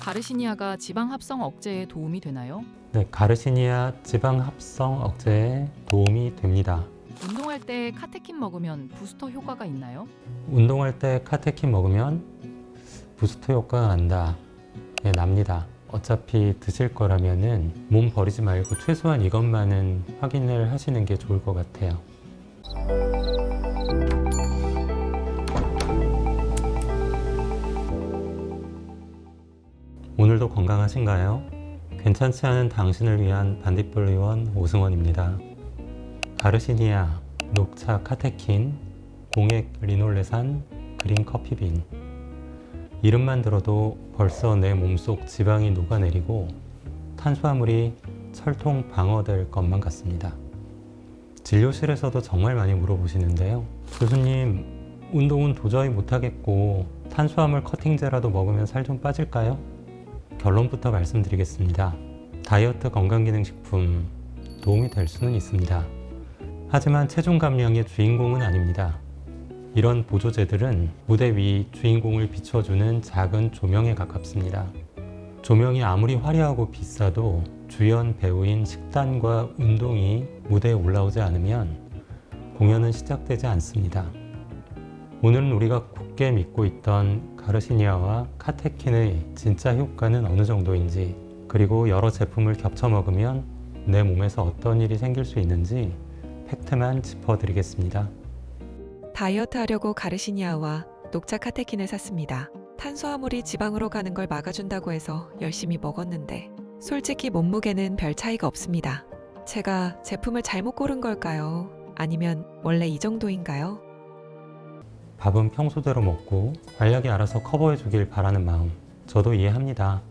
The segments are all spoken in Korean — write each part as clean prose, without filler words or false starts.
가르시니아가 지방 합성 억제에 도움이 되나요? 네, 가르시니아 지방 합성 억제에 도움이 됩니다. 운동할 때 카테킨 먹으면 부스터 효과가 있나요? 운동할 때 카테킨 먹으면 부스터 효과가 난다. 네, 납니다. 어차피 드실 거라면은 몸 버리지 말고 최소한 이것만은 확인을 하시는 게 좋을 것 같아요. 오늘도 건강하신가요? 괜찮지 않은 당신을 위한 반딧불 의원 오승원입니다. 가르시니아, 녹차 카테킨, 공액 리놀레산, 그린 커피빈. 이름만 들어도 벌써 내 몸속 지방이 녹아내리고 탄수화물이 철통 방어될 것만 같습니다. 진료실에서도 정말 많이 물어보시는데요. 교수님, 운동은 도저히 못하겠고 탄수화물 커팅제라도 먹으면 살 좀 빠질까요? 결론부터 말씀드리겠습니다. 다이어트 건강기능식품 도움이 될 수는 있습니다. 하지만 체중 감량의 주인공은 아닙니다. 이런 보조제들은 무대 위 주인공을 비춰주는 작은 조명에 가깝습니다. 조명이 아무리 화려하고 비싸도 주연 배우인 식단과 운동이 무대에 올라오지 않으면 공연은 시작되지 않습니다. 오늘은 우리가 굳게 믿고 있던 가르시니아와 카테킨의 진짜 효과는 어느 정도인지, 그리고 여러 제품을 겹쳐 먹으면 내 몸에서 어떤 일이 생길 수 있는지 팩트만 짚어드리겠습니다. 다이어트 하려고 가르시니아와 녹차 카테킨을 샀습니다. 탄수화물이 지방으로 가는 걸 막아준다고 해서 열심히 먹었는데 솔직히 몸무게는 별 차이가 없습니다. 제가 제품을 잘못 고른 걸까요? 아니면 원래 이 정도인가요? 밥은 평소대로 먹고 알약이 알아서 커버해 주길 바라는 마음, 저도 이해합니다.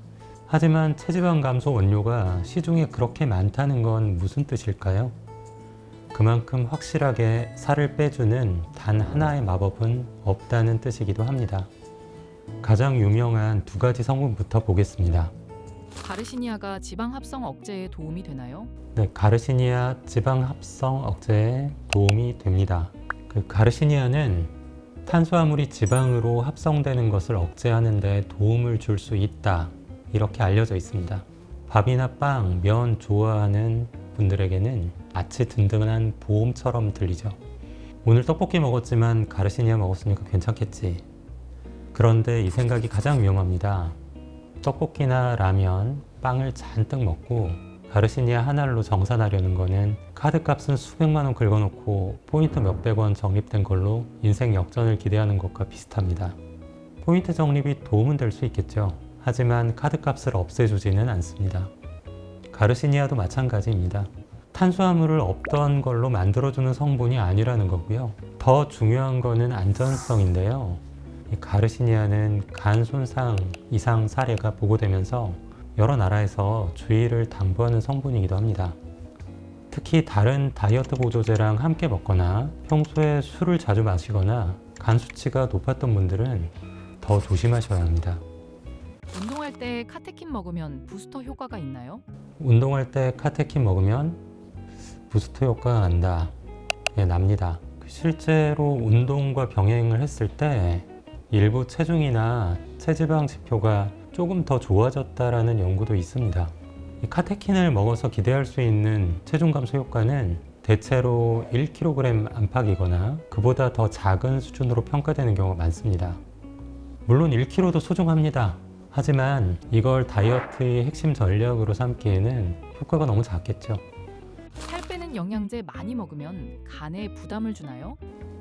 하지만 체지방 감소 원료가 시중에 그렇게 많다는 건 무슨 뜻일까요? 그만큼 확실하게 살을 빼주는 단 하나의 마법은 없다는 뜻이기도 합니다. 가장 유명한 두 가지 성분부터 보겠습니다. 가르시니아가 지방 합성 억제에 도움이 되나요? 네, 가르시니아 지방 합성 억제에 도움이 됩니다. 가르시니아는 탄수화물이 지방으로 합성되는 것을 억제하는 데 도움을 줄 수 있다, 이렇게 알려져 있습니다. 밥이나 빵, 면 좋아하는 분들에게는 마치 든든한 보험처럼 들리죠. 오늘 떡볶이 먹었지만 가르시니아 먹었으니까 괜찮겠지. 그런데 이 생각이 가장 위험합니다. 떡볶이나 라면, 빵을 잔뜩 먹고 가르시니아 하나로 정산하려는 거는 카드값은 수백만 원 긁어놓고 포인트 몇백 원 적립된 걸로 인생 역전을 기대하는 것과 비슷합니다. 포인트 적립이 도움은 될 수 있겠죠. 하지만 카드값을 없애주지는 않습니다. 가르시니아도 마찬가지입니다. 탄수화물을 없던 걸로 만들어주는 성분이 아니라는 거고요. 더 중요한 거는 안전성인데요. 이 가르시니아는 간 손상 이상 사례가 보고되면서 여러 나라에서 주의를 당부하는 성분이기도 합니다. 특히 다른 다이어트 보조제랑 함께 먹거나 평소에 술을 자주 마시거나 간 수치가 높았던 분들은 더 조심하셔야 합니다. 운동할 때 카테킨 먹으면 부스터 효과가 있나요? 운동할 때 카테킨 먹으면 부스터 효과가 난다. 예, 납니다. 실제로 운동과 병행을 했을 때 일부 체중이나 체지방 지표가 조금 더 좋아졌다라는 연구도 있습니다. 이 카테킨을 먹어서 기대할 수 있는 체중 감소 효과는 대체로 1kg 안팎이거나 그보다 더 작은 수준으로 평가되는 경우가 많습니다. 물론 1kg도 소중합니다. 하지만 이걸 다이어트의 핵심 전략으로 삼기에는 효과가 너무 작겠죠. 살 빼는 영양제 많이 먹으면 간에 부담을 주나요?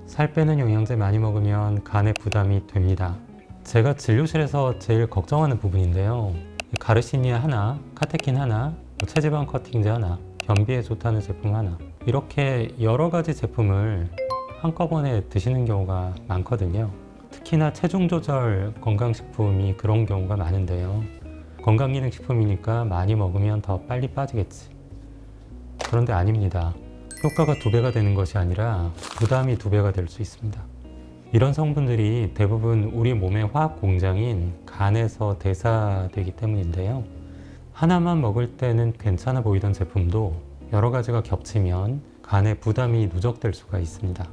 살 빼는 영양제 많이 먹으면 간에 부담이 됩니다. 제가 진료실에서 제일 걱정하는 부분인데요. 가르시니아 하나, 카테킨 하나, 체지방 커팅제 하나, 변비에 좋다는 제품 하나, 이렇게 여러 가지 제품을 한꺼번에 드시는 경우가 많거든요. 특히나 체중 조절 건강식품이 그런 경우가 많은데요. 건강기능식품이니까 많이 먹으면 더 빨리 빠지겠지. 그런데 아닙니다. 효과가 2배가 되는 것이 아니라 부담이 2배가 될 수 있습니다. 이런 성분들이 대부분 우리 몸의 화학 공장인 간에서 대사되기 때문인데요. 하나만 먹을 때는 괜찮아 보이던 제품도 여러 가지가 겹치면 간에 부담이 누적될 수가 있습니다.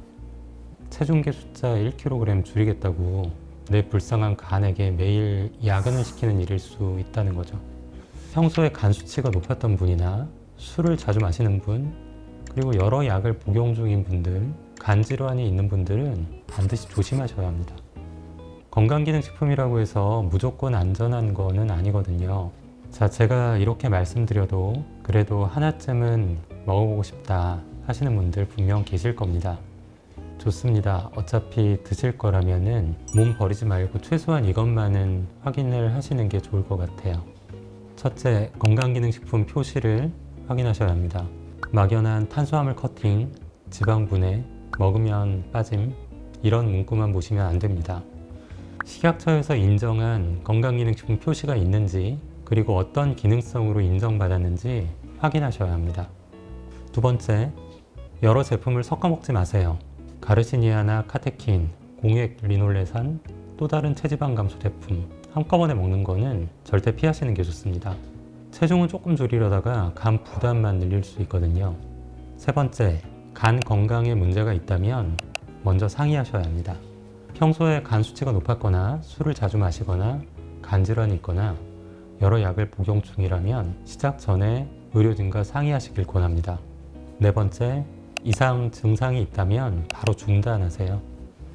체중계 숫자 1kg 줄이겠다고 내 불쌍한 간에게 매일 야근을 시키는 일일 수 있다는 거죠. 평소에 간 수치가 높았던 분이나 술을 자주 마시는 분, 그리고 여러 약을 복용 중인 분들, 간 질환이 있는 분들은 반드시 조심하셔야 합니다. 건강기능식품이라고 해서 무조건 안전한 거는 아니거든요. 자, 제가 이렇게 말씀드려도 그래도 하나쯤은 먹어보고 싶다 하시는 분들 분명 계실 겁니다. 좋습니다. 어차피 드실 거라면은 몸 버리지 말고 최소한 이것만은 확인을 하시는 게 좋을 것 같아요. 첫째, 건강기능식품 표시를 확인하셔야 합니다. 막연한 탄수화물 커팅, 지방 분해, 먹으면 빠짐 이런 문구만 보시면 안 됩니다. 식약처에서 인정한 건강기능식품 표시가 있는지, 그리고 어떤 기능성으로 인정받았는지 확인하셔야 합니다. 두 번째, 여러 제품을 섞어 먹지 마세요. 가르시니아나 카테킨, 공액 리놀레산, 또 다른 체지방 감소 제품 한꺼번에 먹는 거는 절대 피하시는 게 좋습니다. 체중은 조금 줄이려다가 간 부담만 늘릴 수 있거든요. 세 번째, 간 건강에 문제가 있다면 먼저 상의하셔야 합니다. 평소에 간 수치가 높았거나 술을 자주 마시거나 간 질환이 있거나 여러 약을 복용 중이라면 시작 전에 의료진과 상의하시길 권합니다. 네 번째, 이상 증상이 있다면 바로 중단하세요.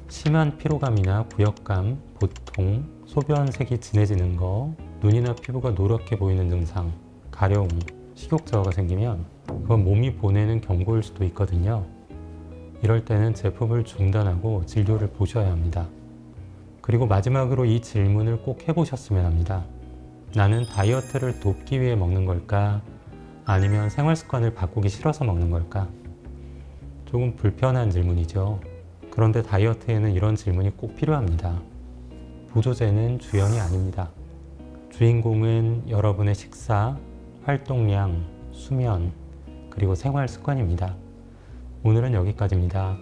심한 피로감이나 구역감, 보통, 소변색이 진해지는 거, 눈이나 피부가 노랗게 보이는 증상, 가려움, 식욕 저하가 생기면 그건 몸이 보내는 경고일 수도 있거든요. 이럴 때는 제품을 중단하고 진료를 보셔야 합니다. 그리고 마지막으로 이 질문을 꼭 해보셨으면 합니다. 나는 다이어트를 돕기 위해 먹는 걸까? 아니면 생활 습관을 바꾸기 싫어서 먹는 걸까? 조금 불편한 질문이죠. 그런데 다이어트에는 이런 질문이 꼭 필요합니다. 보조제는 주연이 아닙니다. 주인공은 여러분의 식사, 활동량, 수면, 그리고 생활 습관입니다. 오늘은 여기까지입니다.